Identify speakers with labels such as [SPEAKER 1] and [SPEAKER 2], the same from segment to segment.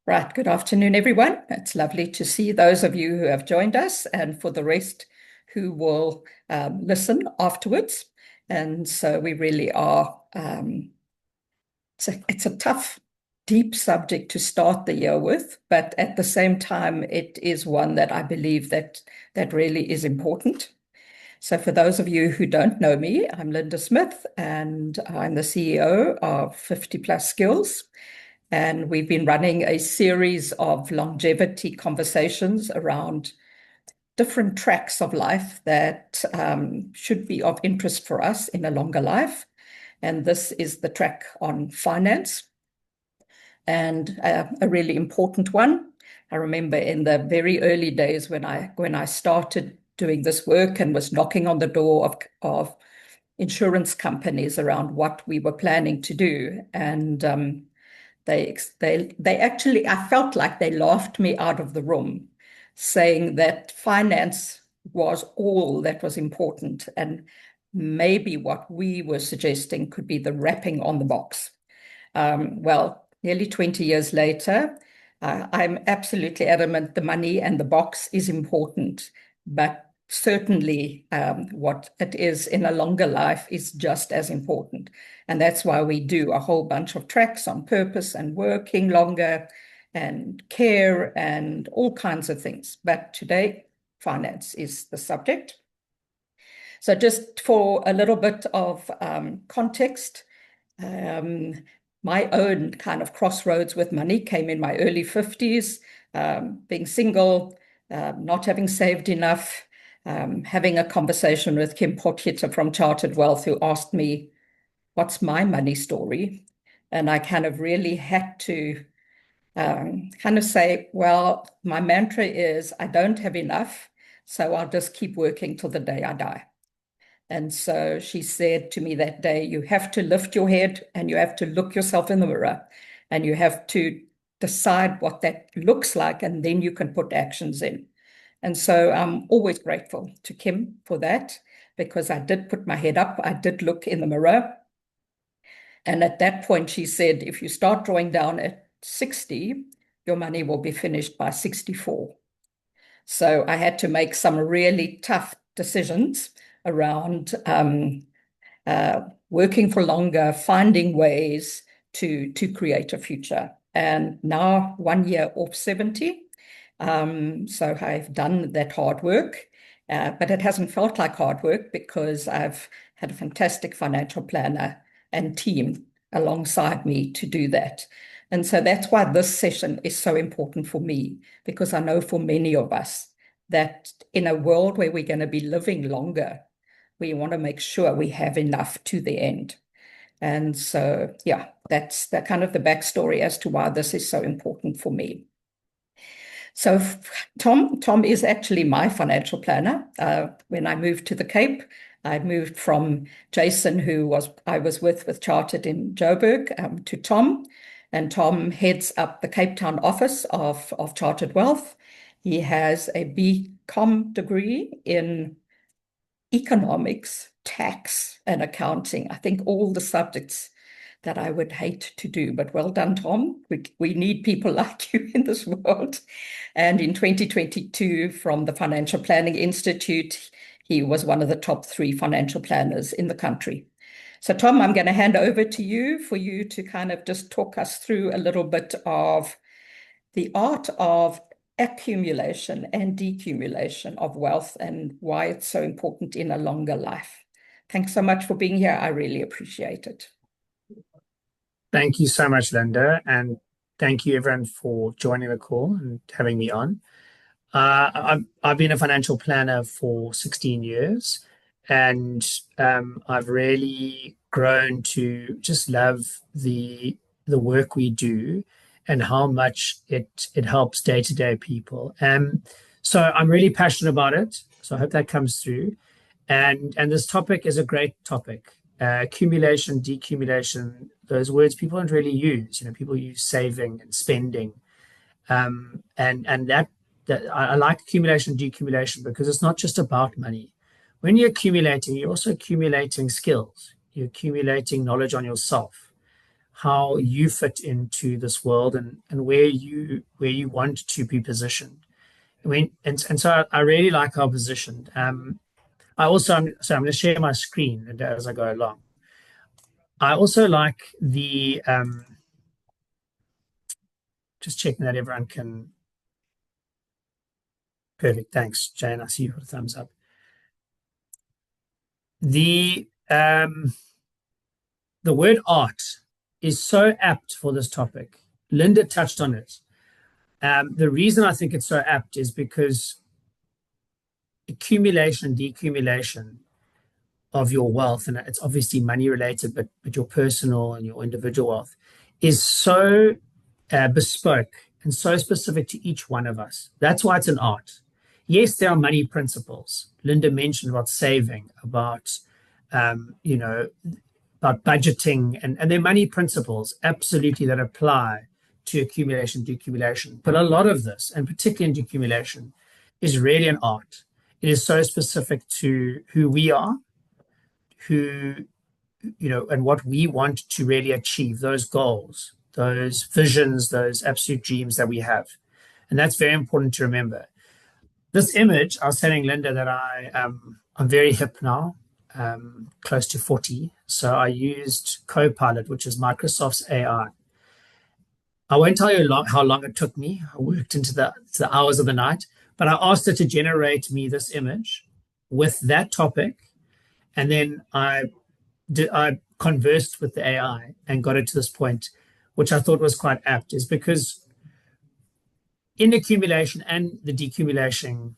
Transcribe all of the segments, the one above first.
[SPEAKER 1] Right, good afternoon, everyone. It's lovely to see those of you who have joined us and for the rest who will listen afterwards. And so we really are, it's a tough, deep subject to start the year with, but at the same time, it is one that I believe that really is important. So for those of you who don't know me, I'm Linda Smith, and I'm the CEO of 50 Plus Skills. And we've been running a series of longevity conversations around different tracks of life that should be of interest for us in a longer life. And this is the track on finance, and a really important one. I remember in the very early days when I started doing this work and was knocking on the door of insurance companies around what we were planning to do. And they actually, I felt like they laughed me out of the room, saying that finance was all that was important, and maybe what we were suggesting could be the wrapping on the box. Well, nearly 20 years later, I'm absolutely adamant the money and the box is important, but certainly what it is in a longer life is just as important. And that's why we do a whole bunch of tracks on purpose and working longer and care and all kinds of things. But today, finance is the subject. So just for a little bit of context, my own kind of crossroads with money came in my early 50s, being single, not having saved enough, having a conversation with Kim Potgieter from Chartered Wealth, who asked me, what's my money story? And I kind of really had to kind of say, well, my mantra is I don't have enough, so I'll just keep working till the day I die. And so she said to me that day, you have to lift your head and you have to look yourself in the mirror and you have to decide what that looks like, and then you can put actions in. And so I'm always grateful to Kim for that, because I did put my head up, I did look in the mirror. And at that point, she said, if you start drawing down at 60, your money will be finished by 64. So I had to make some really tough decisions around working for longer, finding ways to create a future. And now 1 year off 70. So I've done that hard work, but it hasn't felt like hard work because I've had a fantastic financial planner and team alongside me to do that. And so that's why this session is so important for me, because I know for many of us that in a world where we're going to be living longer, we want to make sure we have enough to the end. And so, yeah, that's the kind of the backstory as to why this is so important for me. So Tom is actually my financial planner. When I moved to the Cape, I moved from Jason, who I was with Chartered in Joburg, to Tom. And Tom heads up the Cape Town office of Chartered Wealth. He has a BCom degree in economics, tax, and accounting. I think all the subjects that I would hate to do, but well done, Tom. We need people like you in this world. And in 2022, from the Financial Planning Institute, he was one of the top 3 financial planners in the country. So, Tom, I'm going to hand over to you for you to kind of just talk us through a little bit of the art of accumulation and decumulation of wealth and why it's so important in a longer life. Thanks so much for being here. I really appreciate it.
[SPEAKER 2] Thank you so much, Linda, and thank you everyone for joining the call and having me on. I've been a financial planner for 16 years, and I've really grown to just love the work we do and how much it helps day-to-day people. So I'm really passionate about it. So I hope that comes through. And this topic is a great topic. Accumulation, decumulation, those words people don't really use. People use saving and spending. And that I like accumulation, decumulation, because it's not just about money. When you're accumulating, you're also accumulating skills. You're accumulating knowledge on yourself. how you fit into this world and where you want to be positioned. And so I really like our position. I also so I'm going to share my screen as I go along. I also like the just checking that everyone can. Perfect. Thanks, Jane. I see you put a thumbs up. The word art is so apt for this topic. Linda touched on it. The reason I think it's so apt is because accumulation and decumulation of your wealth, and it's obviously money related, but your personal and your individual wealth is so bespoke and so specific to each one of us. That's why it's an art. Yes, there are money principles. Linda mentioned about saving, about you know, about budgeting, and there are money principles absolutely that apply to accumulation, decumulation. But a lot of this, and particularly in decumulation, is really an art. It is so specific to who we are, who, and what we want to really achieve, those goals, those visions, those absolute dreams that we have. And that's very important to remember. This image, I was telling Linda that I'm very hip now, close to 40. So I used Copilot, which is Microsoft's AI. I won't tell you how long it took me. I worked into the hours of the night, but I asked it to generate me this image with that topic. And then I conversed with the AI and got it to this point, which I thought was quite apt, is because in accumulation and the decumulating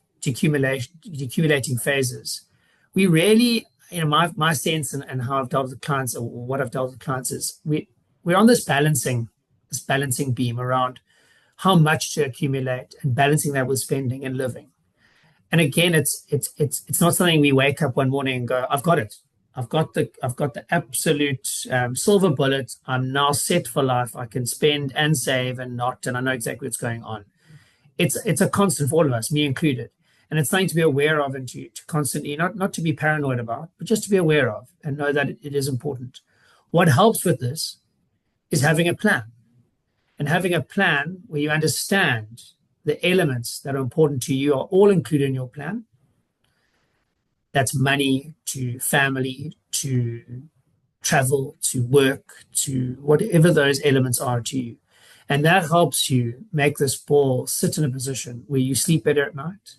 [SPEAKER 2] phases, we really, my sense and how I've dealt with clients, or what I've dealt with clients, is we're on this balancing beam around how much to accumulate and balancing that with spending and living. And again, it's not something we wake up one morning and go, I've got it. I've got the absolute silver bullet. I'm now set for life. I can spend and save and not, and I know exactly what's going on. It's a constant for all of us, me included. And it's something to be aware of and to constantly, not to be paranoid about, but just to be aware of and know that it is important. What helps with this is having a plan, and having a plan where you understand the elements that are important to you are all included in your plan. That's money, to family, to travel, to work, to whatever those elements are to you. And that helps you make this ball sit in a position where you sleep better at night.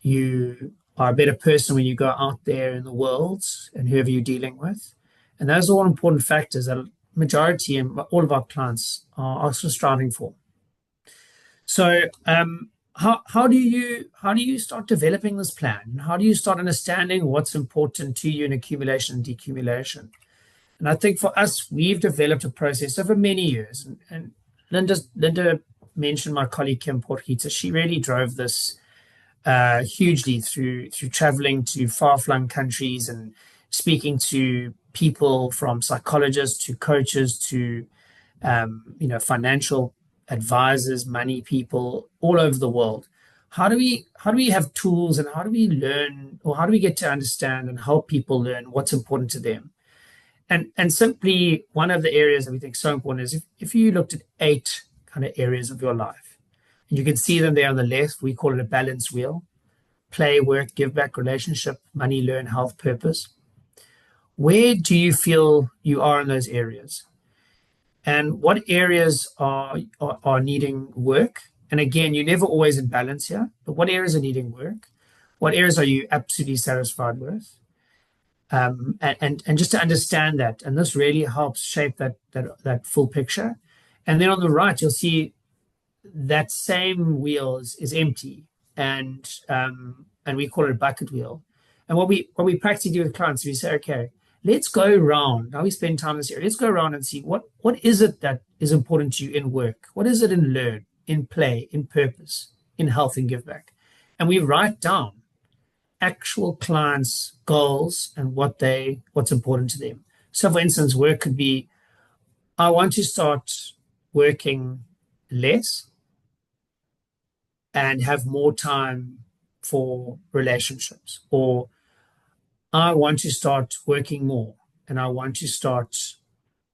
[SPEAKER 2] You are a better person when you go out there in the world and whoever you're dealing with. And those are all important factors that majority and all of our clients are also striving for. So how do you start developing this plan? How do you start understanding what's important to you in accumulation and decumulation? And I think for us, we've developed a process over many years. And Linda mentioned my colleague Kim Portgieter. She really drove this hugely through traveling to far-flung countries and speaking to people, from psychologists to coaches to financial advisors, money people all over the world. How do we have tools, and how do we learn, or how do we get to understand and help people learn what's important to them? And simply, one of the areas that we think is so important is if you looked at 8 kind of areas of your life, and you can see them there on the left. We call it a balance wheel: play, work, give back, relationship, money, learn, health, purpose. Where do you feel you are in those areas? And what areas are needing work? And again, you're never always in balance here, but what areas are needing work? What areas are you absolutely satisfied with? And just to understand that, and this really helps shape that full picture. And then on the right, you'll see that same wheel is empty, and we call it a bucket wheel. And what we practically do with clients, we say, okay, let's go around. Now we spend time in this area. Let's go around and see what is it that is important to you in work? What is it in learn, in play, in purpose, in health and give back? And we write down actual clients' goals and what's important to them. So for instance, work could be, I want to start working less and have more time for relationships, or I want to start working more and I want to start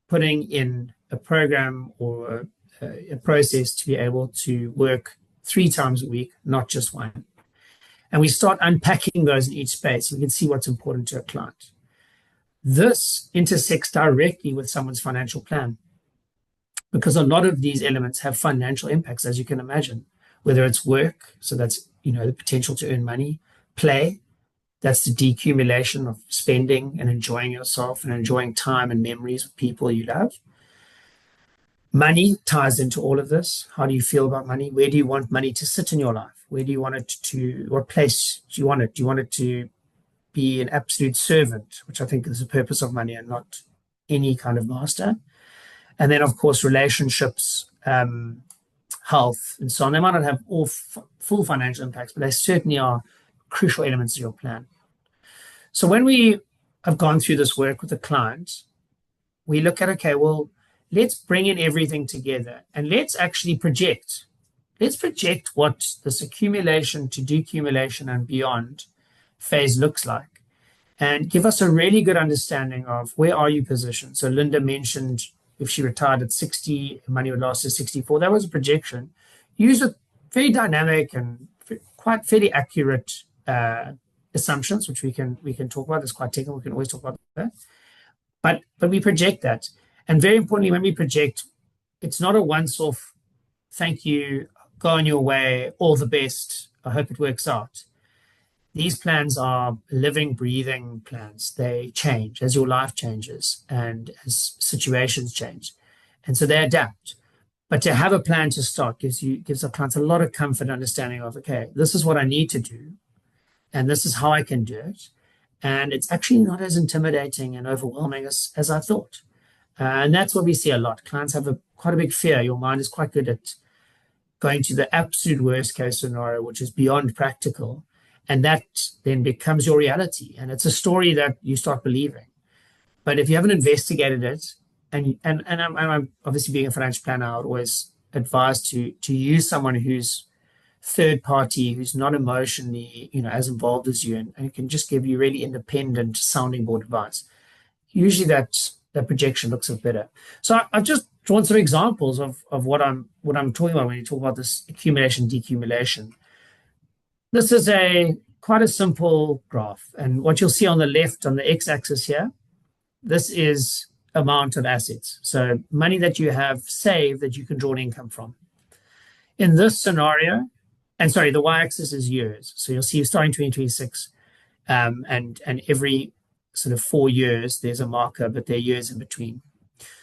[SPEAKER 2] putting in a program or a process to be able to work 3 times a week, not just one. And we start unpacking those in each space. We can see what's important to a client. This intersects directly with someone's financial plan because a lot of these elements have financial impacts, as you can imagine, whether it's work, so that's the potential to earn money, play, that's the decumulation of spending and enjoying yourself and enjoying time and memories with people you love. Money ties into all of this. How do you feel about money? Where do you want money to sit in your life? Where do you want it to, what place do you want it? Do you want it to be an absolute servant, which I think is the purpose of money and not any kind of master? And then, of course, relationships, health, and so on. They might not have all full financial impacts, but they certainly are crucial elements of your plan. So when we have gone through this work with the client, we look at, okay, well, let's bring in everything together and let's actually project. Let's project what this accumulation to decumulation and beyond phase looks like and give us a really good understanding of where are you positioned. So Linda mentioned if she retired at 60, money would last to 64. That was a projection. Use a very dynamic and quite fairly accurate assumptions, which we can talk about. It's quite technical. We can always talk about that. But we project that. And very importantly, when we project, it's not a once-off, thank you, go on your way, all the best, I hope it works out. These plans are living, breathing plans. They change as your life changes and as situations change. And so they adapt. But to have a plan to start gives our clients a lot of comfort and understanding of, okay, this is what I need to do, and this is how I can do it. And it's actually not as intimidating and overwhelming as I thought. And that's what we see a lot. Clients have quite a big fear. Your mind is quite good at going to the absolute worst case scenario, which is beyond practical. And that then becomes your reality. And it's a story that you start believing. But if you haven't investigated it, and I'm obviously being a financial planner, I would always advise to use someone who's third party, who's not emotionally, as involved as you, and can just give you really independent sounding board advice. Usually that projection looks a bit better. So I've just drawn some examples of what I'm talking about when you talk about this accumulation, decumulation. This is quite a simple graph. And what you'll see on the left, on the x-axis here, this is amount of assets. So money that you have saved that you can draw an income from. In this scenario, and sorry, the y-axis is years. So you'll see starting 2026, and every sort of 4 years, there's a marker, but there are years in between.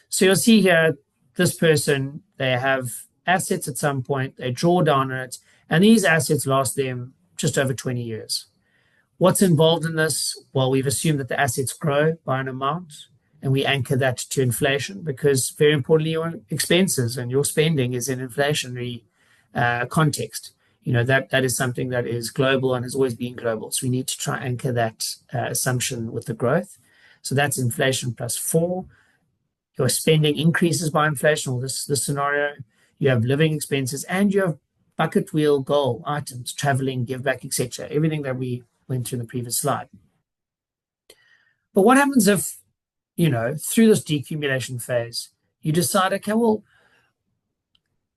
[SPEAKER 2] So you'll see here, this person, they have assets at some point, they draw down on it, and these assets last them just over 20 years. What's involved in this? Well, we've assumed that the assets grow by an amount, and we anchor that to inflation because, very importantly, your expenses and your spending is in inflationary context. That is something that is global and has always been global. So we need to try and anchor that assumption with the growth. So that's inflation plus 4. Your spending increases by inflation, or this scenario. You have living expenses and you have bucket wheel goal items, traveling, give back, etc. Everything that we went through in the previous slide. But what happens if, through this decumulation phase, you decide, okay, well,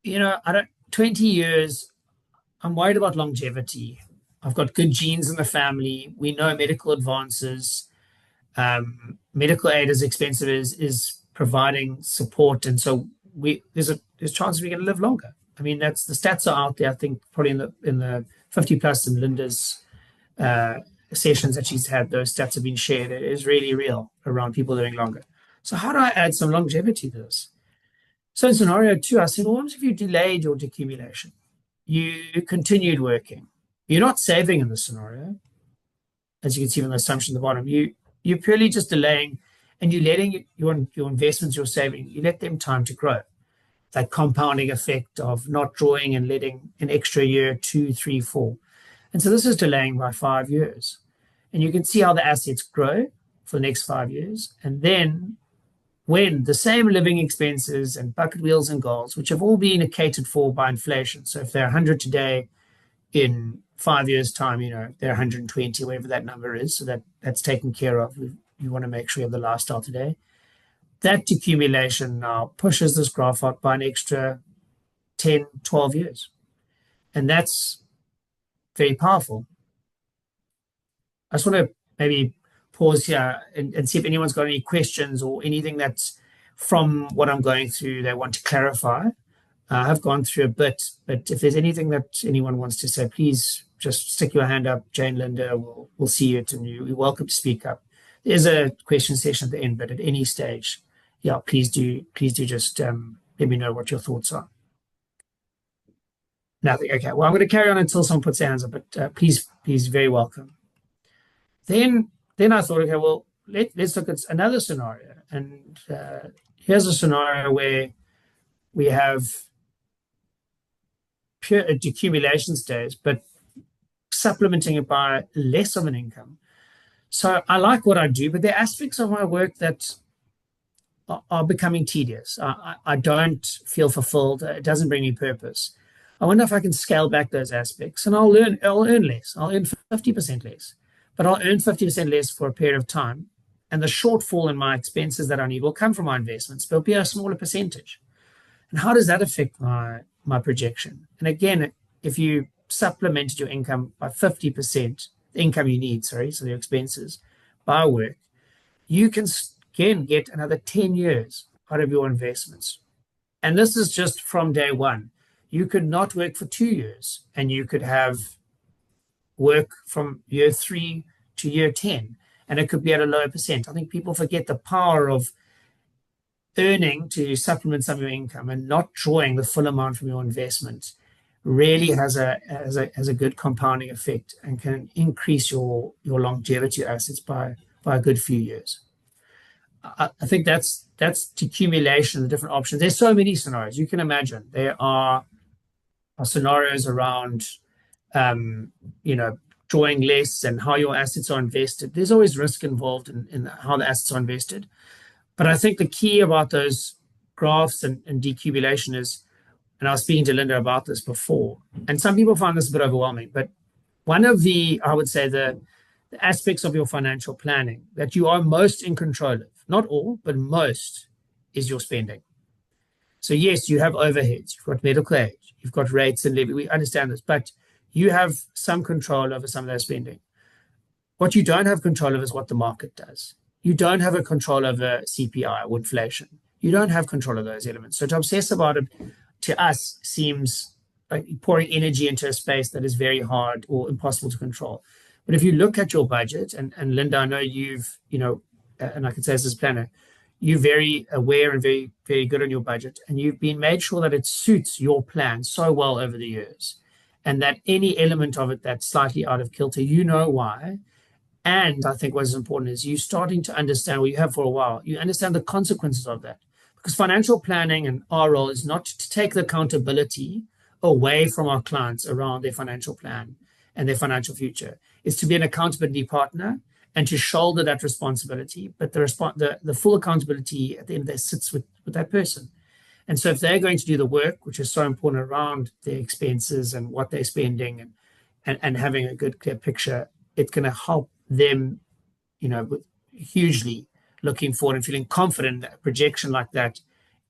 [SPEAKER 2] 20 years, I'm worried about longevity. I've got good genes in the family. We know medical advances. Medical aid, as expensive is providing support. And so there's chances we're going to live longer. I mean, the stats are out there. I think probably in the 50 plus in Linda's sessions that she's had, those stats have been shared. It is really real around people living longer. So how do I add some longevity to this? So in scenario 2, I said, well, what if you delayed your decumulation? You continued working. You're not saving in this scenario, as you can see from the assumption at the bottom. You're purely just delaying, and you're letting your investments you're saving, you let them time to grow. That compounding effect of not drawing and letting an extra year, 2, 3, 4. And so this is delaying by 5 years. And you can see how the assets grow for the next 5 years. And then when the same living expenses and bucket wheels and goals, which have all been catered for by inflation. So if they're 100 today, in 5 years' time, they're 120, whatever that number is. So that's taken care of. You want to make sure you have the lifestyle today. that decumulation now pushes this graph out by an extra 10, 12 years. And that's very powerful. I just want to maybe pause here and see if anyone's got any questions or anything that's from what I'm going through they want to clarify. I have gone through a bit, but if there's anything that anyone wants to say, please just stick your hand up. Jane, Linda, we'll see it, and you're welcome to speak up. There's a question session at the end, but at any stage, yeah, please do just let me know what your thoughts are. Nothing. Okay. Well, I'm going to carry on until someone puts their hands up, but please, very welcome. Then I thought, okay, well, let's look at another scenario, and here's a scenario where we have pure decumulation stage, but supplementing it by less of an income. So I like what I do, but there are aspects of my work that are becoming tedious. I don't feel fulfilled. It doesn't bring me purpose. I wonder if I can scale back those aspects, and I'll earn less. I'll earn 50% less, but I'll earn 50% less for a period of time. And the shortfall in my expenses that I need will come from my investments, but it'll be a smaller percentage. And how does that affect my projection? And again, if you supplemented your income by 50%, the income you need, so your expenses, by work, you can again get another 10 years out of your investments. And this is just from day one. You could not work for 2 years, and you could have work from year 3 to year 10, and it could be at a lower percent. I think people forget the power of earning to supplement some of your income and not drawing the full amount from your investment really has a good compounding effect and can increase your longevity assets by a good few years. I think that's decumulation, the different options. There's so many scenarios you can imagine. There are scenarios around drawing less and how your assets are invested. There's always risk involved in how the assets are invested. But I think the key about those graphs and decumulation is, and I was speaking to Linda about this before, and some people find this a bit overwhelming, but one of I would say, the aspects of your financial planning that you are most in control of, not all, but most, is your spending. So yes, you have overheads, you've got medical aid, you've got rates and levy, we understand this, but you have some control over some of that spending. What you don't have control of is what the market does. You don't have a control over CPI or inflation. You don't have control of those elements. So to obsess about it, to us, seems like pouring energy into a space that is very hard or impossible to control. But if you look at your budget, and Linda, I know you've, and I can say this as a planner, you're very aware and very, very good on your budget, and you've been made sure that it suits your plan so well over the years, and that any element of it that's slightly out of kilter, you know why. And I think what's important is you starting to understand what you have for a while. You understand the consequences of that. Because financial planning and our role is not to take the accountability away from our clients around their financial plan and their financial future. It's to be an accountability partner and to shoulder that responsibility. But the full accountability at the end of the day sits with that person. And so if they're going to do the work, which is so important around their expenses and what they're spending and having a good, clear picture, it's going to help them, hugely looking forward and feeling confident that a projection like that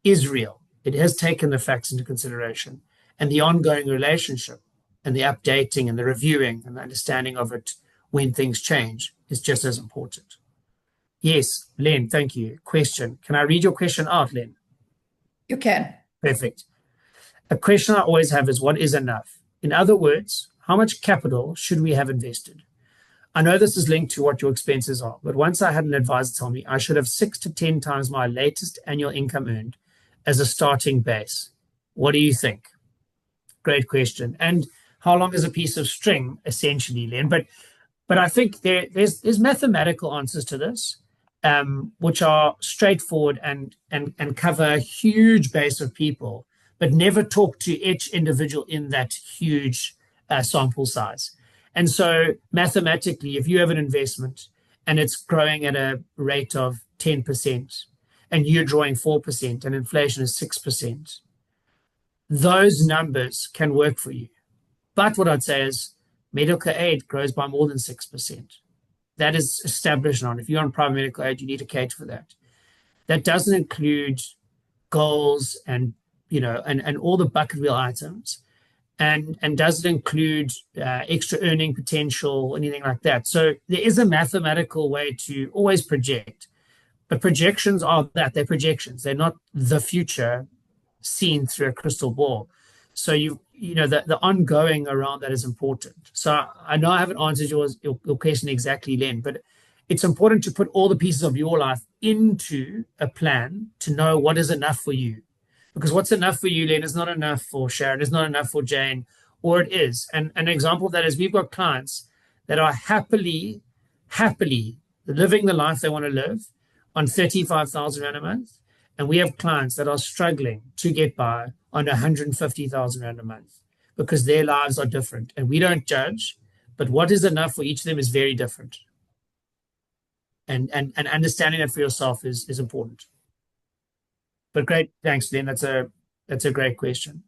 [SPEAKER 2] is real. It has taken the facts into consideration, and the ongoing relationship and the updating and the reviewing and the understanding of it when things change is just as important. Yes, Len, thank you. Question. Can I read your question out, Len?
[SPEAKER 1] You can.
[SPEAKER 2] Perfect. A question I always have is, what is enough? In other words, how much capital should we have invested? I know this is linked to what your expenses are, but once I had an advisor tell me I should have 6 to 10 times my latest annual income earned as a starting base. What do you think? Great question. And how long is a piece of string, essentially, Len? But I think there's mathematical answers to this, which are straightforward and cover a huge base of people, but never talk to each individual in that huge sample size. And so mathematically, if you have an investment and it's growing at a rate of 10% and you're drawing 4% and inflation is 6%, those numbers can work for you. But what I'd say is medical aid grows by more than 6%. That is established on. If you're on private medical aid, you need to cater for that. That doesn't include goals and and all the bucket wheel items, and doesn't include extra earning potential, anything like that. So there is a mathematical way to always project, but projections are that they're projections. They're not the future seen through a crystal ball. So the ongoing around that is important. So I know I haven't answered your question exactly, Len, but it's important to put all the pieces of your life into a plan to know what is enough for you. Because what's enough for you, Len, is not enough for Sharon, is not enough for Jane, or it is. And an example of that is we've got clients that are happily living the life they want to live on 35,000 Rand a month. And we have clients that are struggling to get by on 150,000 Rand a month because their lives are different. And we don't judge, but what is enough for each of them is very different. And understanding that for yourself is important. But great, thanks, Len. That's a great question.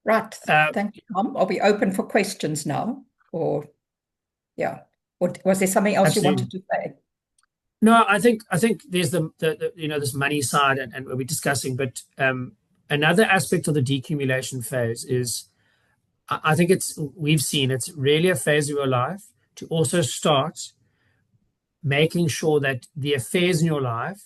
[SPEAKER 1] Right. Thank you, Tom. Are we open for questions now? Or yeah. Or was there something else
[SPEAKER 2] Absolutely.
[SPEAKER 1] you wanted to say?
[SPEAKER 2] No, I think there's the this money side and we're discussing, but another aspect of the decumulation phase is I think we've seen it's really a phase of your life to also start making sure that the affairs in your life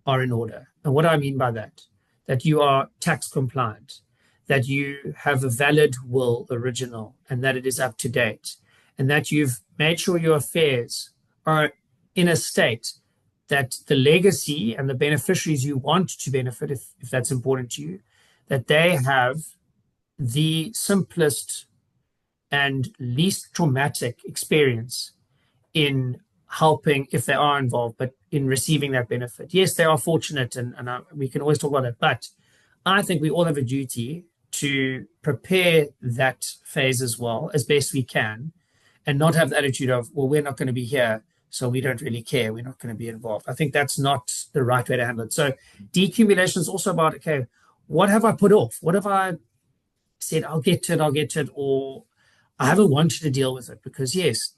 [SPEAKER 2] are in order. And what do I mean by that? That you are tax compliant, that you have a valid will original, and that it is up to date, and that you've made sure your affairs are in a state that the legacy and the beneficiaries you want to benefit, if that's important to you, that they have the simplest and least traumatic experience in helping if they are involved, but in receiving that benefit. Yes, they are fortunate, and we can always talk about that. But I think we all have a duty to prepare that phase as well as best we can, and not have the attitude of, well, we're not going to be here, so we don't really care. We're not going to be involved. I think that's not the right way to handle it. So decumulation is also about, okay, what have I put off? What have I said, I'll get to it, or I haven't wanted to deal with it because, yes,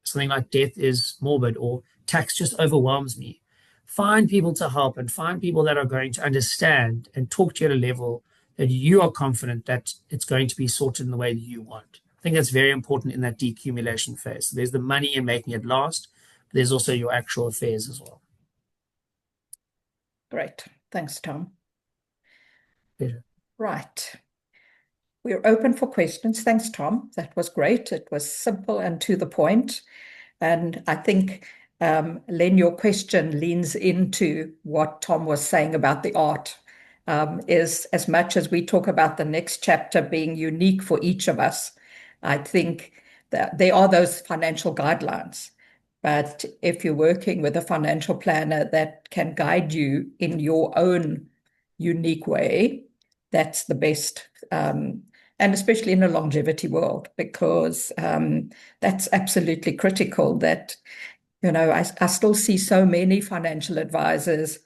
[SPEAKER 2] something like death is morbid or tax just overwhelms me. Find people to help and find people that are going to understand and talk to you at a level that you are confident that it's going to be sorted in the way that you want. I think that's very important in that decumulation phase. So there's the money and making it last, but there's also your actual affairs as well.
[SPEAKER 1] Great. Thanks, Tom.
[SPEAKER 2] Pleasure.
[SPEAKER 1] Right. We're open for questions. Thanks, Tom. That was great. It was simple and to the point. And I think, Len, your question leans into what Tom was saying about the art. Is as much as we talk about the next chapter being unique for each of us, I think that there are those financial guidelines. But if you're working with a financial planner that can guide you in your own unique way, that's the best. And especially in a longevity world, because that's absolutely critical. That, I still see so many financial advisors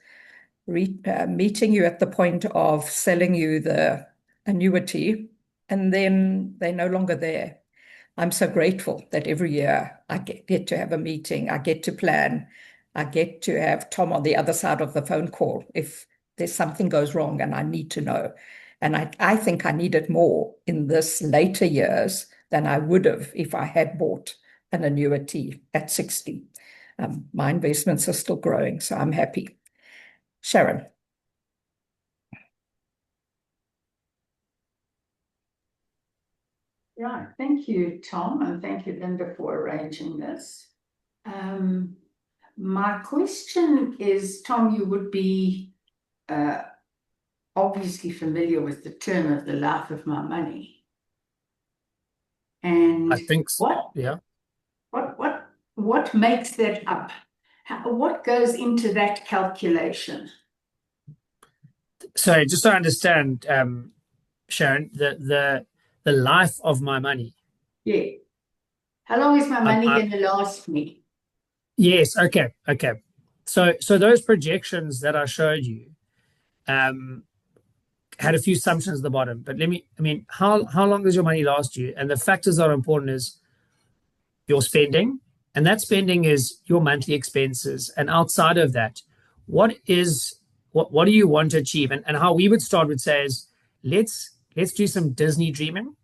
[SPEAKER 1] meeting you at the point of selling you the annuity, and then they're no longer there. I'm so grateful that every year I get to have a meeting, I get to plan, I get to have Tom on the other side of the phone call if there's something goes wrong and I need to know. And I think I need it more in this later years than I would have if I had bought an annuity at 60. My investments are still growing, so I'm happy. Sharon.
[SPEAKER 3] Right, thank you, Tom, and thank you, Linda, for arranging this. My question is, Tom, you would be obviously familiar with the term of the life of my money. And
[SPEAKER 2] I think so.
[SPEAKER 3] what makes that up? What goes into that calculation?
[SPEAKER 2] So just so I understand, Sharon, the life of my money.
[SPEAKER 3] Yeah. How long is my money going to last me?
[SPEAKER 2] Yes. Okay. So those projections that I showed you had a few assumptions at the bottom, but how long does your money last you? And the factors that are important is your spending, and that spending is your monthly expenses. And outside of that, what do you want to achieve? And how we would start would say is let's do some Disney dreaming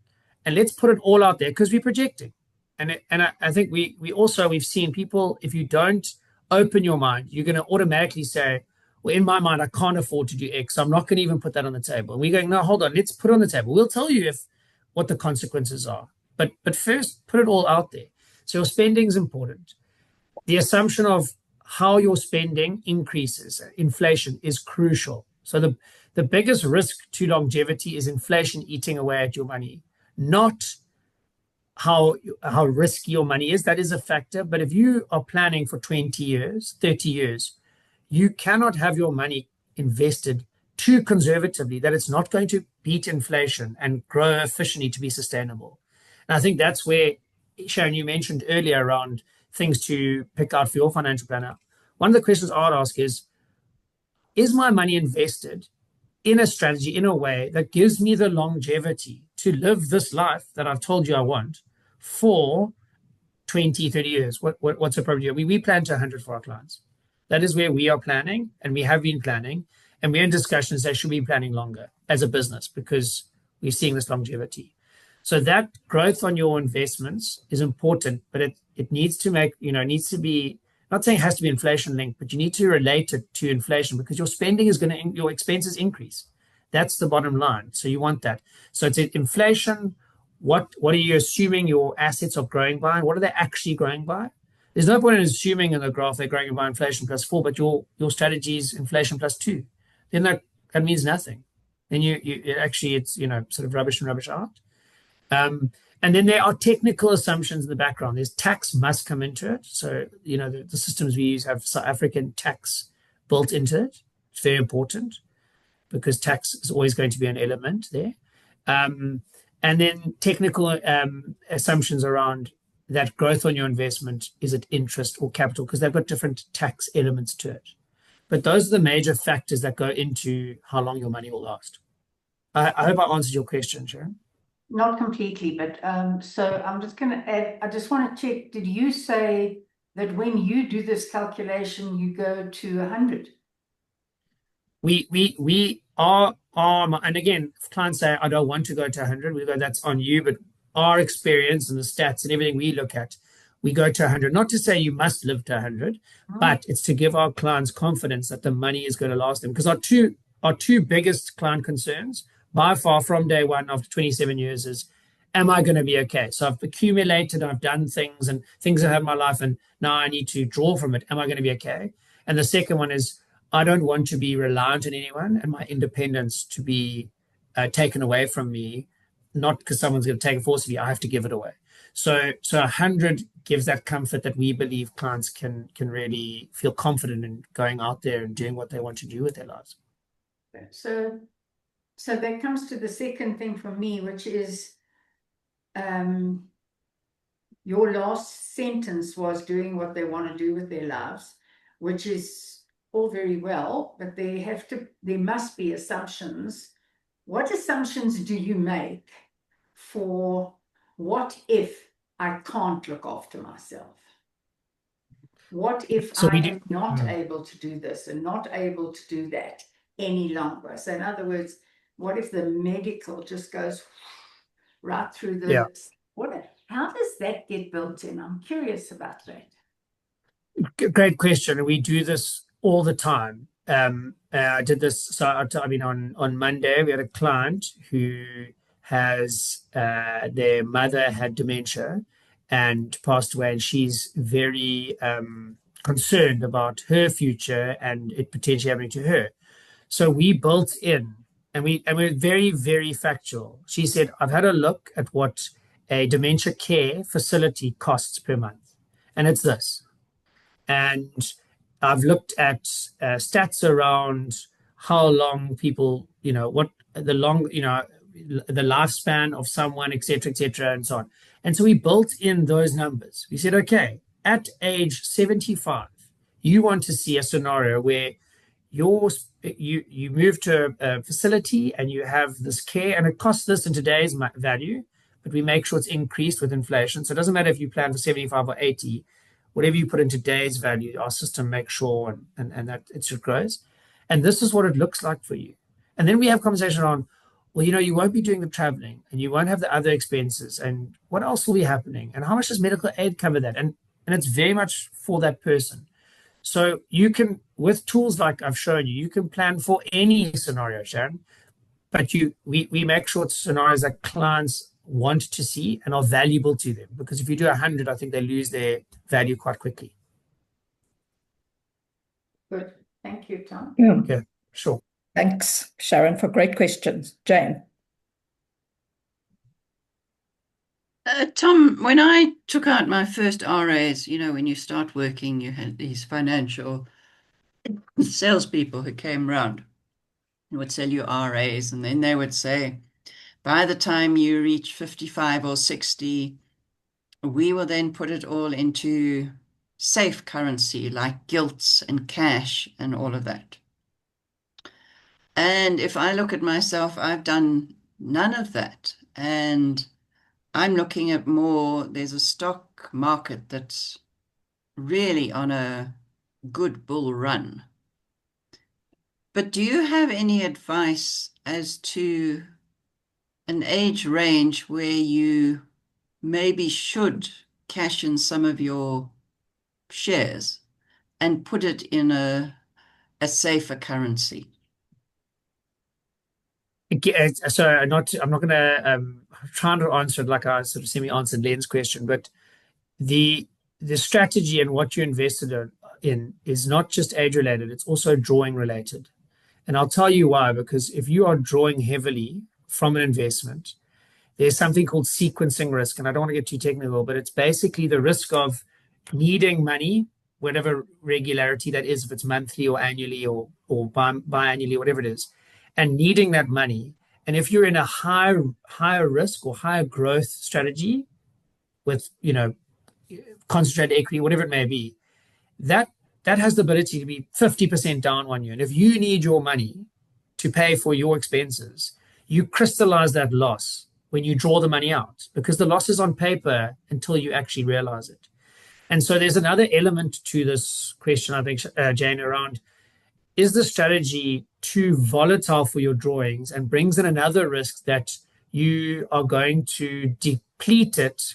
[SPEAKER 2] and let's put it all out there because we're projecting. I think we've seen people, if you don't open your mind, you're going to automatically say, well, in my mind, I can't afford to do X, so I'm not going to even put that on the table. And we're going, no, hold on, let's put it on the table. We'll tell you if what the consequences are. But first, put it all out there. So your spending is important. The assumption of how your spending increases, inflation, is crucial. So the biggest risk to longevity is inflation eating away at your money, not how risky your money is. That is a factor. But if you are planning for 20 years, 30 years, you cannot have your money invested too conservatively that it's not going to beat inflation and grow efficiently to be sustainable. And I think that's where, Sharon, you mentioned earlier around things to pick out for your financial planner. One of the questions I would ask is my money invested in a strategy, in a way that gives me the longevity to live this life that I've told you I want for 20, 30 years? What's appropriate? We plan to 100 for our clients. That is where we are planning, and we have been planning, and we're in discussions that should be planning longer as a business because we're seeing this longevity. So that growth on your investments is important, but it needs to make, needs to be, not saying it has to be inflation linked, but you need to relate it to inflation because your spending is your expenses increase. That's the bottom line. So you want that. So it's inflation. What are you assuming your assets are growing by? What are they actually growing by? There's no point in assuming in the graph they're growing by inflation +4, but your strategy is inflation +2. Then that means nothing. Then it's sort of rubbish and rubbish out. And then there are technical assumptions in the background. There's tax must come into it. So, the systems we use have South African tax built into it. It's very important because tax is always going to be an element there. And then technical assumptions around that growth on your investment, is it interest or capital? Because they've got different tax elements to it. But those are the major factors that go into how long your money will last. I hope I answered your question, Sharon.
[SPEAKER 3] Not completely, but so I'm just going to add, I just want to check, did you say that when you do this calculation, you go to 100?
[SPEAKER 2] We are, and again, if clients say, I don't want to go to 100, we go, that's on you, but our experience and the stats and everything we look at, we go to 100. Not to say you must live to 100, but it's to give our clients confidence that the money is going to last them. Because our two biggest client concerns by far from day one after 27 years is, am I going to be okay? So I've accumulated, I've done things and things have had in my life, and now I need to draw from it. Am I going to be okay? And the second one is, I don't want to be reliant on anyone and my independence to be taken away from me, not because someone's going to take it forcibly. I have to give it away. So 100 gives that comfort that we believe clients can really feel confident in going out there and doing what they want to do with their lives.
[SPEAKER 3] So that comes to the second thing for me, which is your last sentence was doing what they want to do with their lives, which is all very well, but there must be assumptions. What assumptions do you make for what if I can't look after myself? What if I am not able to do this and not able to do that any longer? So in other words, what if the medical just goes right through the how does that get built in? I'm curious about that.
[SPEAKER 2] Great question. We do this all the time. I did this. So on Monday we had a client who has their mother had dementia and passed away, and she's very concerned about her future and it potentially happening to her. So we built in, and we're very, very factual. She said, I've had a look at what a dementia care facility costs per month, and it's this. And I've looked at stats around how long people, what the lifespan of someone, et cetera, and so on. And so we built in those numbers. We said, okay, at age 75, you want to see a scenario where you move to a facility and you have this care, and it costs this in today's value, but we make sure it's increased with inflation. So it doesn't matter if you plan for 75 or 80. whatever you put in today's value, our system makes sure and that it just grows. And this is what it looks like for you. And then we have conversation on, well, you won't be doing the traveling and you won't have the other expenses. And what else will be happening? And how much does medical aid cover that? And it's very much for that person. So you can, with tools like I've shown you, you can plan for any scenario, Sharon, but we make sure it's scenarios that clients want to see and are valuable to them. Because if you do 100, I think they lose their value quite quickly.
[SPEAKER 3] Good. Thank you, Tom.
[SPEAKER 1] Yeah.
[SPEAKER 2] Okay, sure.
[SPEAKER 1] Thanks, Sharon, for great questions. Jane.
[SPEAKER 4] Tom, when I took out my first RAs, when you start working, you had these financial salespeople who came round and would sell you RAs, and then they would say, by the time you reach 55 or 60, we will then put it all into safe currency like gilts and cash and all of that. And if I look at myself, I've done none of that. And I'm looking at there's a stock market that's really on a good bull run. But do you have any advice as to an age range where you maybe should cash in some of your shares and put it in a safer currency?
[SPEAKER 2] So I'm not going to try to answer it like I sort of semi-answered Len's question, but the strategy and what you invested in is not just age related; it's also drawing related. And I'll tell you why. Because if you are drawing heavily from an investment, there's something called sequencing risk, and I don't want to get too technical, but it's basically the risk of needing money, whatever regularity that is, if it's monthly or annually or biannually, whatever it is, and needing that money. And if you're in a higher risk or higher growth strategy with concentrated equity, whatever it may be, that has the ability to be 50% down 1 year. And if you need your money to pay for your expenses, you crystallize that loss when you draw the money out, because the loss is on paper until you actually realize it. And so there's another element to this question, I think, Jane, around, is the strategy too volatile for your drawings and brings in another risk that you are going to deplete it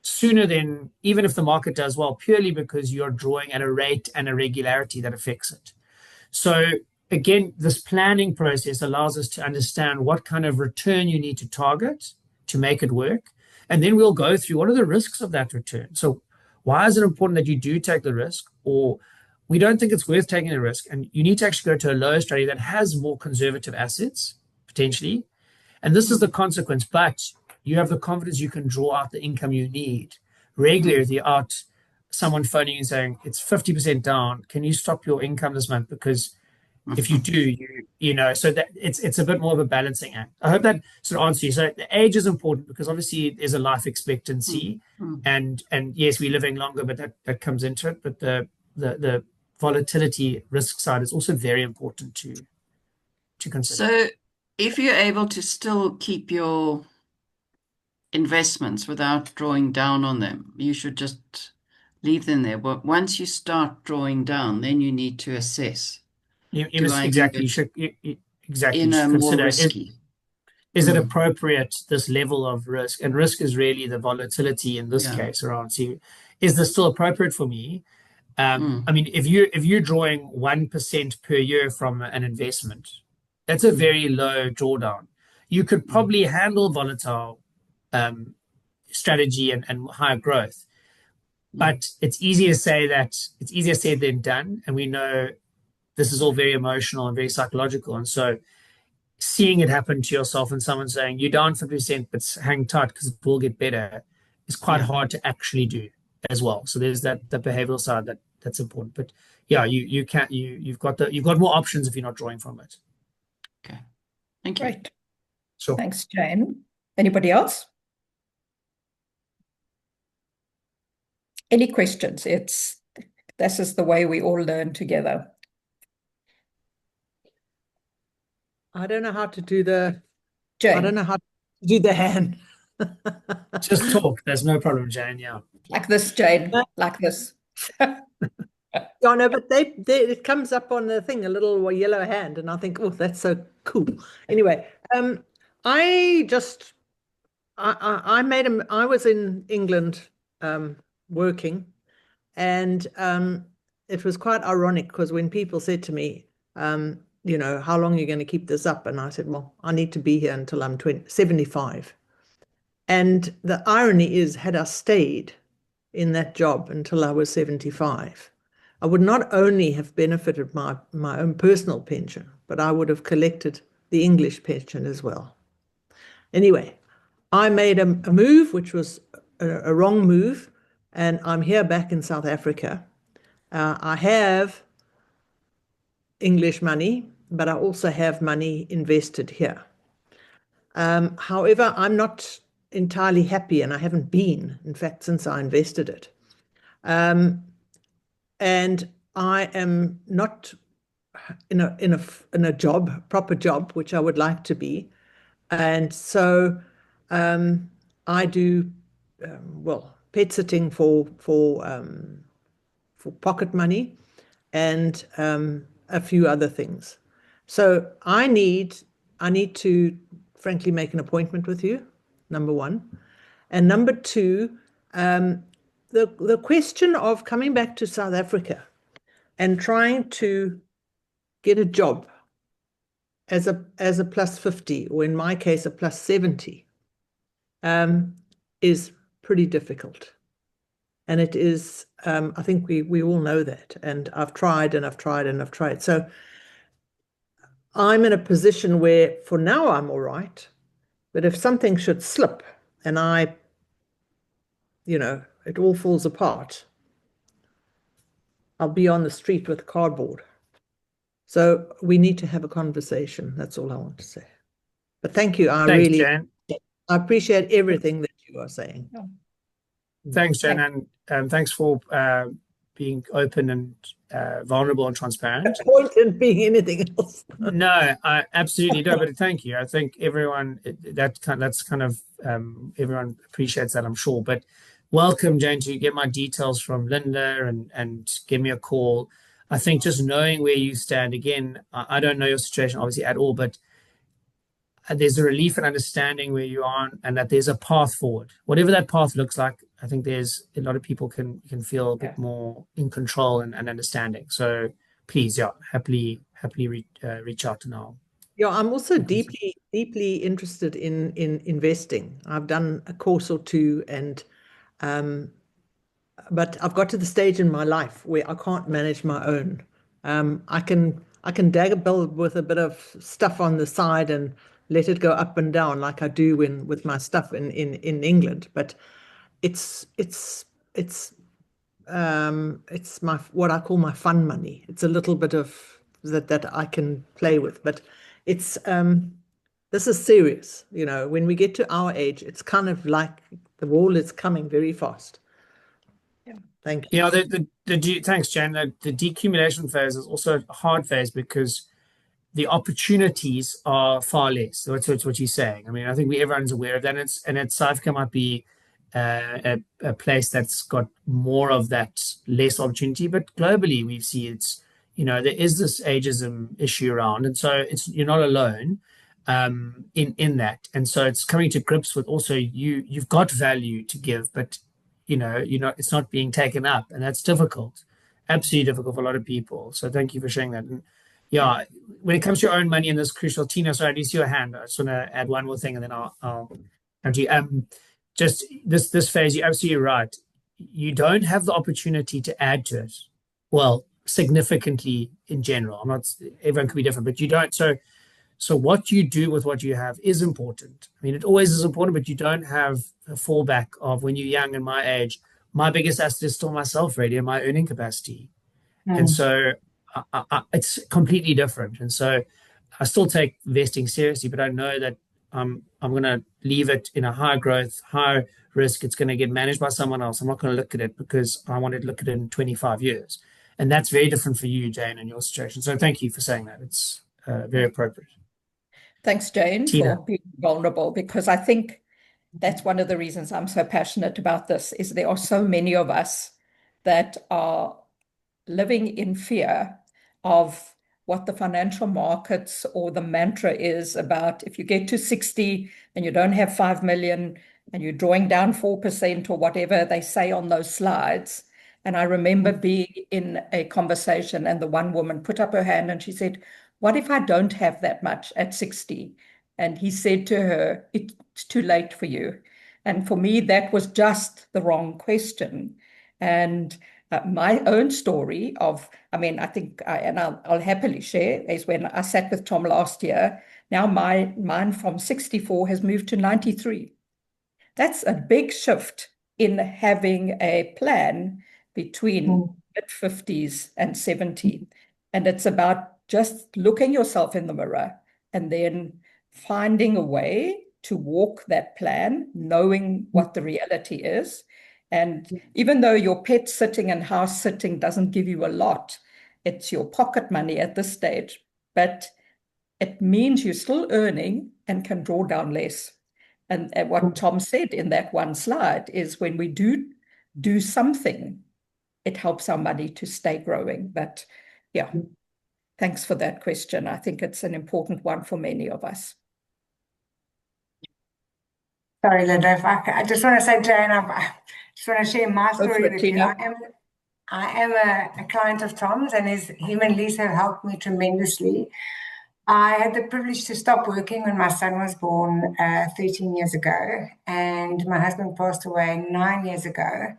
[SPEAKER 2] sooner than, even if the market does well, purely because you're drawing at a rate and a regularity that affects it. So again, this planning process allows us to understand what kind of return you need to target to make it work. And then we'll go through what are the risks of that return. So why is it important that you do take the risk, or we don't think it's worth taking the risk, and you need to actually go to a lower strategy that has more conservative assets, potentially. And this is the consequence, but you have the confidence you can draw out the income you need regularly without someone phoning and saying, it's 50% down. Can you stop your income this month? Because if you do, so that it's a bit more of a balancing act. I hope that sort of answers you. So the age is important because obviously there's a life expectancy, and yes, we're living longer, but that comes into it. But the volatility risk side is also very important to consider.
[SPEAKER 4] So if you're able to still keep your investments without drawing down on them, you should just leave them there. But once you start drawing down, then you need to assess.
[SPEAKER 2] Exactly. You should
[SPEAKER 4] More
[SPEAKER 2] consider,
[SPEAKER 4] risky.
[SPEAKER 2] is it appropriate, this level of risk? And risk is really the volatility in this case around. So is this still appropriate for me? I mean, if you're drawing 1% per year from an investment, that's a very low drawdown. You could probably handle volatile strategy and higher growth, but it's easier said than done. And we know this is all very emotional and very psychological. And so seeing it happen to yourself and someone saying you're down 50%, but hang tight because it will get better, is quite hard to actually do as well. So there's the behavioral side that's important. But yeah, you've got more options if you're not drawing from it.
[SPEAKER 4] Okay. Thank you.
[SPEAKER 1] Great.
[SPEAKER 2] Sure.
[SPEAKER 1] Thanks, Jane. Anybody else? Any questions? This is the way we all learn together.
[SPEAKER 5] I don't know how to do the
[SPEAKER 1] Jane.
[SPEAKER 5] I don't know how to do the hand.
[SPEAKER 2] Just talk. There's no problem, Jane. Yeah.
[SPEAKER 1] Like this, Jane. Like this.
[SPEAKER 5] Yeah, no, but it comes up on the thing, a little yellow hand, and I think, oh, that's so cool. Anyway, I just I was in England working, and it was quite ironic because when people said to me, how long are you going to keep this up? And I said, well, I need to be here until I'm 75. And the irony is, had I stayed in that job until I was 75, I would not only have benefited my own personal pension, but I would have collected the English pension as well. Anyway, I made a move, which was a wrong move, and I'm here back in South Africa. I have English money, but I also have money invested here. However, I'm not entirely happy, and I haven't been, in fact, since I invested it. And I am not in a proper job, which I would like to be. And so I do pet sitting for pocket money and a few other things. So I need to frankly make an appointment with you, number one. And number two, the question of coming back to South Africa and trying to get a job as a plus 50, or in my case, a plus 70, is pretty difficult. And it is, I think we all know that. And I've tried and I've tried and I've tried. So I'm in a position where for now I'm all right. But if something should slip and it all falls apart, I'll be on the street with cardboard. So we need to have a conversation. That's all I want to say. But thank you.
[SPEAKER 2] Thanks, Jan.
[SPEAKER 5] I appreciate everything that you are saying.
[SPEAKER 2] Thanks, Jan, and thanks for being open and vulnerable and transparent.
[SPEAKER 5] No point in being anything else.
[SPEAKER 2] No, I absolutely don't. But thank you. I think everyone everyone appreciates that, I'm sure. But welcome, Jane, to get my details from Linda and give me a call. I think just knowing where you stand, again, I don't know your situation obviously at all, but there's a relief and understanding where you are and that there's a path forward. Whatever that path looks like, I think there's a lot of people can feel a bit more in control and understanding. So please, happily reach out now.
[SPEAKER 5] Yeah, I'm also deeply interested in investing. I've done a course or two, and but I've got to the stage in my life where I can't manage my own. I can dabble with a bit of stuff on the side and let it go up and down like I do with my stuff in England. But it's my what I call my fun money. It's a little bit of that I can play with, but it's this is serious. When we get to our age, it's kind of like the wall is coming very fast.
[SPEAKER 1] Yeah.
[SPEAKER 5] Thank you.
[SPEAKER 2] Yeah, thanks, Jan. The decumulation phase is also a hard phase because the opportunities are far less. That's what you're saying. I mean, I think everyone's aware of that. And South Africa might be a place that's got more of that less opportunity, but globally we see there is this ageism issue around, and so you're not alone in that. And so it's coming to grips with also you've got value to give, but it's not being taken up, and that's difficult, absolutely difficult for a lot of people. So thank you for sharing that. And yeah, when it comes to your own money in this crucial, Tina, sorry, I do see your hand. I just want to add one more thing, and then I'll come to you. Just this phase, you're absolutely right. You don't have the opportunity to add to it. Well, significantly in general. Everyone could be different, but you don't. So what you do with what you have is important. I mean, it always is important, but you don't have a fallback of when you're young and my age. My biggest asset is still myself, really, and my earning capacity. And so it's completely different. And so I still take investing seriously, but I know that I'm going to leave it in a high growth, high risk. It's going to get managed by someone else. I'm not going to look at it because I want to look at it in 25 years. And that's very different for you, Jane, and your situation. So thank you for saying that. It's very appropriate.
[SPEAKER 1] Thanks, Jane,
[SPEAKER 2] Tina.
[SPEAKER 1] for being vulnerable, because I think that's one of the reasons I'm so passionate about this, is there are so many of us that are living in fear of what the financial markets or the mantra is about if you get to 60 and you don't have 5 million and you're drawing down 4% or whatever they say on those slides. And I remember being in a conversation and the one woman put up her hand and she said, "What if I don't have that much at 60?" And he said to her, "It's too late for you." And for me, that was just the wrong question. And my own story of, I mean, I think, I'll happily share, is when I sat with Tom last year. Now mine from 64 has moved to 93. That's a big shift in having a plan between mid-50s and 70. And it's about just looking yourself in the mirror and then finding a way to walk that plan, knowing what the reality is. And even though your pet sitting and house sitting doesn't give you a lot, it's your pocket money at this stage, but it means you're still earning and can draw down less. And what Tom said in that one slide is when we do something, it helps our money to stay growing. But yeah, thanks for that question. I think it's an important one for many of us.
[SPEAKER 6] Sorry, Linda, I just want to say, Jane, I just want to share my story with you. I am a client of Tom's, and him and Lisa have helped me tremendously. I had the privilege to stop working when my son was born 13 years ago, and my husband passed away 9 years ago.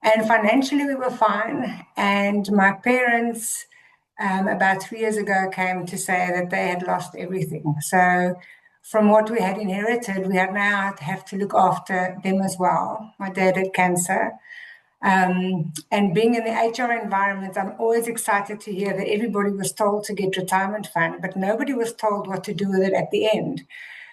[SPEAKER 6] And financially, we were fine. And my parents, about 3 years ago, came to say that they had lost everything. So from what we had inherited, we had now have to look after them as well. My dad had cancer. And being in the HR environment, I'm always excited to hear that everybody was told to get retirement fund, but nobody was told what to do with it at the end.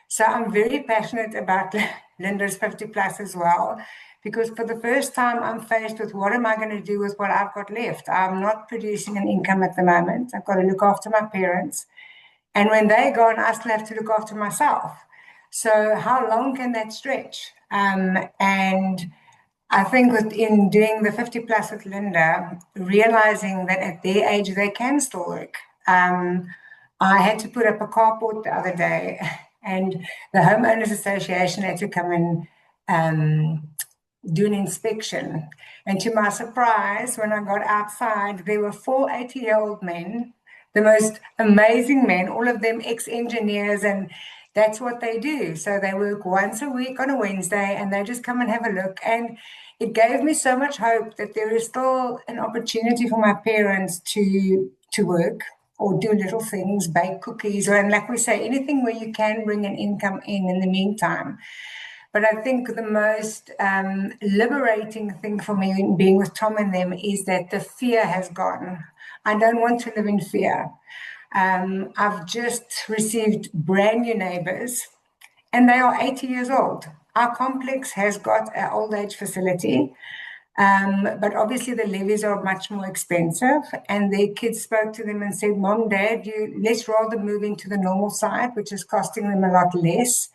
[SPEAKER 6] So I'm very passionate about Linda's 50 plus as well, because for the first time I'm faced with what am I going to do with what I've got left? I'm not producing an income at the moment. I've got to look after my parents. And when they're gone, I still have to look after myself. So how long can that stretch? And I think in doing the 50 plus with Linda, realizing that at their age they can still work. I had to put up a carport the other day, and the homeowners association had to come and do an inspection. And to my surprise, when I got outside, there were 4 80-year-old men, the most amazing men, all of them ex-engineers, and that's what they do. So they work once a week on a Wednesday and they just come and have a look. And it gave me so much hope that there is still an opportunity for my parents to work or do little things, bake cookies, and like we say, anything where you can bring an income in the meantime. But I think the most liberating thing for me in being with Tom and them is that the fear has gone. I don't want to live in fear. I've just received brand new neighbors, and they are 80 years old. Our complex has got an old age facility, but obviously the levies are much more expensive. And their kids spoke to them and said, "Mom, Dad, let's rather move into the normal side, which is costing them a lot less.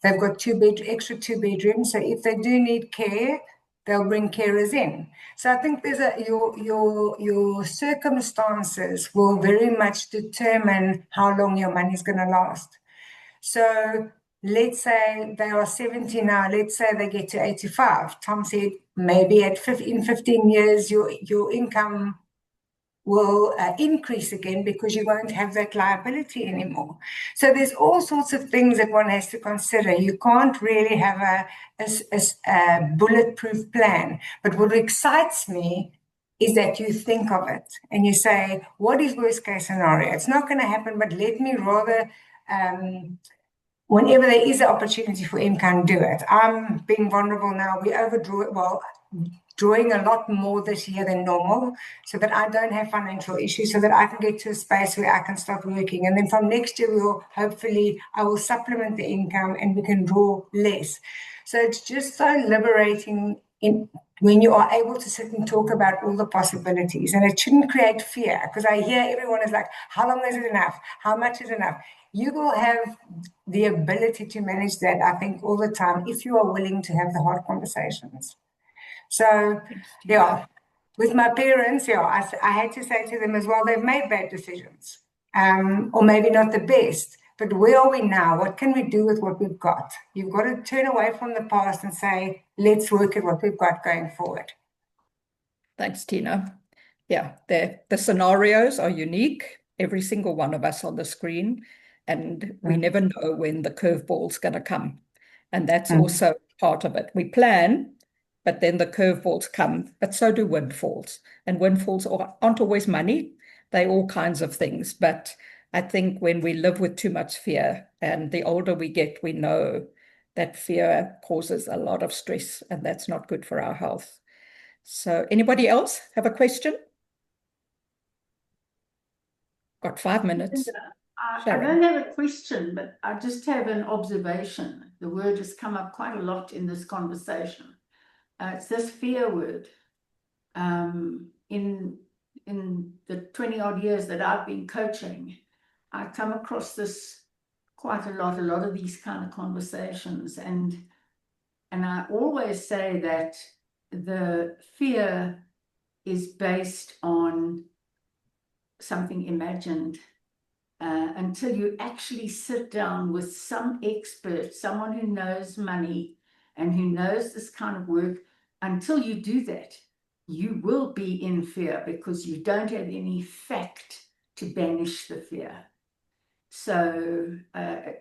[SPEAKER 6] They've got extra 2 bedrooms, so if they do need care, they'll bring carers in." So I think there's your circumstances will very much determine how long your money is going to last. So let's say they are 70 now, let's say they get to 85. Tom said maybe in 15 years your income will increase again because you won't have that liability anymore. So there's all sorts of things that one has to consider. You can't really have a bulletproof plan. But what excites me is that you think of it and you say, what is worst case scenario? It's not going to happen, but let me rather, whenever there is an opportunity for income, do it. I'm being vulnerable now. We overdraw it. Well, drawing a lot more this year than normal so that I don't have financial issues, so that I can get to a space where I can start working. And then from next year, I will supplement the income and we can draw less. So it's just so liberating when you are able to sit and talk about all the possibilities. And it shouldn't create fear, because I hear everyone is like, how long is it enough? How much is enough? You will have the ability to manage that, I think, all the time if you are willing to have the hard conversations. So, yeah, with my parents, yeah, I had to say to them as well, they've made bad decisions, or maybe not the best. But where are we now? What can we do with what we've got? You've got to turn away from the past and say, let's work at what we've got going forward.
[SPEAKER 1] Thanks, Tina. Yeah, the scenarios are unique, every single one of us on the screen, and we never know when the curveball's going to come. And that's also part of it. We plan, but then the curveballs come, but so do windfalls. And windfalls aren't always money, they're all kinds of things. But I think when we live with too much fear, and the older we get, we know that fear causes a lot of stress, and that's not good for our health. So anybody else have a question? Got 5 minutes.
[SPEAKER 3] I don't have a question, but I just have an observation. The word has come up quite a lot in this conversation. It's this fear word. In the 20 odd years that I've been coaching, I come across this quite a lot of these kind of conversations. And I always say that the fear is based on something imagined, until you actually sit down with some expert, someone who knows money and who knows this kind of work. Until you do that, you will be in fear because you don't have any fact to banish the fear. So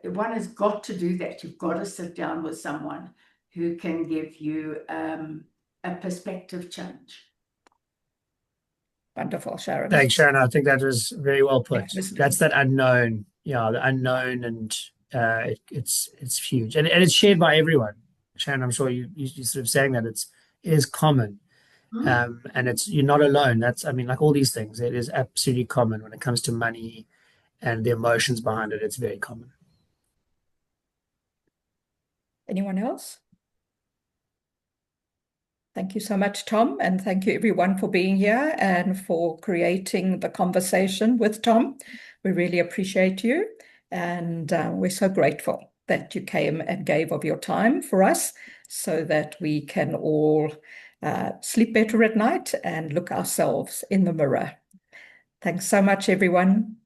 [SPEAKER 3] one has got to do that. You've got to sit down with someone who can give you a perspective change.
[SPEAKER 1] Wonderful, Sharon.
[SPEAKER 2] Thanks, Sharon. I think that was very well put.
[SPEAKER 1] Yeah,
[SPEAKER 2] That's that unknown. Yeah, the unknown, and it's huge, and it's shared by everyone. Sharon, I'm sure you sort of saying that it is common, and you're not alone. I mean, like all these things, it is absolutely common when it comes to money and the emotions behind it. It's very common.
[SPEAKER 1] Anyone else? Thank you so much, Tom, and thank you everyone for being here and for creating the conversation with Tom. We really appreciate you, and we're so grateful that you came and gave of your time for us so that we can all sleep better at night and look ourselves in the mirror. Thanks so much, everyone.